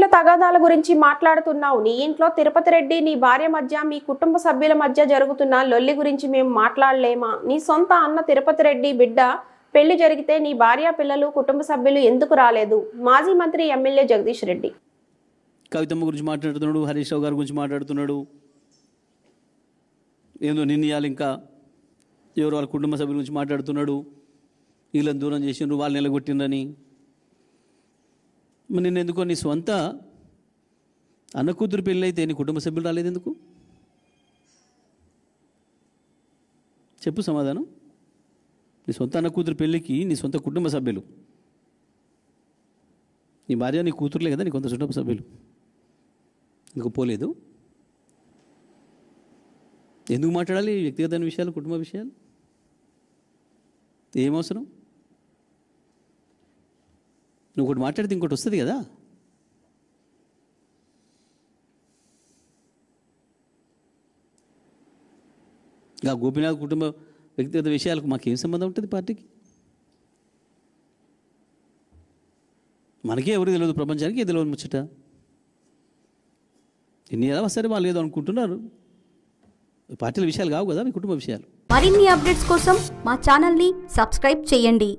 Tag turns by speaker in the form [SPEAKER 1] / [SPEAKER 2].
[SPEAKER 1] సభ్యుల తగాదాల గురించి మాట్లాడుతున్నావు. నీ ఇంట్లో తిరుపతి రెడ్డి నీ భార్య మధ్య మీ కుటుంబ సభ్యుల మధ్య జరుగుతున్న లొల్లి గురించి మేము మాట్లాడలేమా? నీ సొంత అన్న తిరుపతి రెడ్డి బిడ్డ పెళ్లి జరిగితే నీ భార్య పిల్లలు కుటుంబ సభ్యులు ఎందుకు రాలేదు? మాజీ మంత్రి ఎమ్మెల్యే జగదీష్ రెడ్డి
[SPEAKER 2] కవితమ్మ గురించి మాట్లాడుతున్నాడు, హరీష్ రావు గారి గురించి మాట్లాడుతున్నాడు. ఏందో నిర్ణయాలు ఇంకా ఎవరు వాళ్ళ కుటుంబ సభ్యుల గురించి మాట్లాడుతున్నాడు. వీళ్ళని దూరం చేసిండ్రు, వాళ్ళు నిలగొట్టిండ్రని. నిన్న ఎందుకో నీ సొంత అన్న కూతురు పెళ్ళి అయితే నీ కుటుంబ సభ్యులు రాలేదు ఎందుకు? చెప్పు సమాధానం. నీ సొంత అన్న కూతురు పెళ్ళికి నీ సొంత కుటుంబ సభ్యులు, నీ భార్య నీ కూతురులే కదా నీ కొంత కుటుంబ సభ్యులు, ఎందుకు పోలేదు? ఎందుకు మాట్లాడాలి వ్యక్తిగత విషయాలు, కుటుంబ విషయాలు? ఏమవసరం? నువ్వు ఒకటి మాట్లాడితే ఇంకోటి వస్తుంది కదా. ఇక గోపీనాథ్ కుటుంబ వ్యక్తిగత విషయాలకు మాకేం సంబంధం ఉంటుంది పార్టీకి? మనకే ఎవరికి తెలియదు, ప్రపంచానికి తెలియదు ముచ్చట. ఎన్ని ఎలా సరే వాళ్ళు ఏదో అనుకుంటున్నారు. పార్టీల విషయాలు కావు కదా మీ కుటుంబ విషయాలు.
[SPEAKER 3] మరిన్ని అప్డేట్స్ కోసం మా ఛానల్ని సబ్స్క్రైబ్ చేయండి.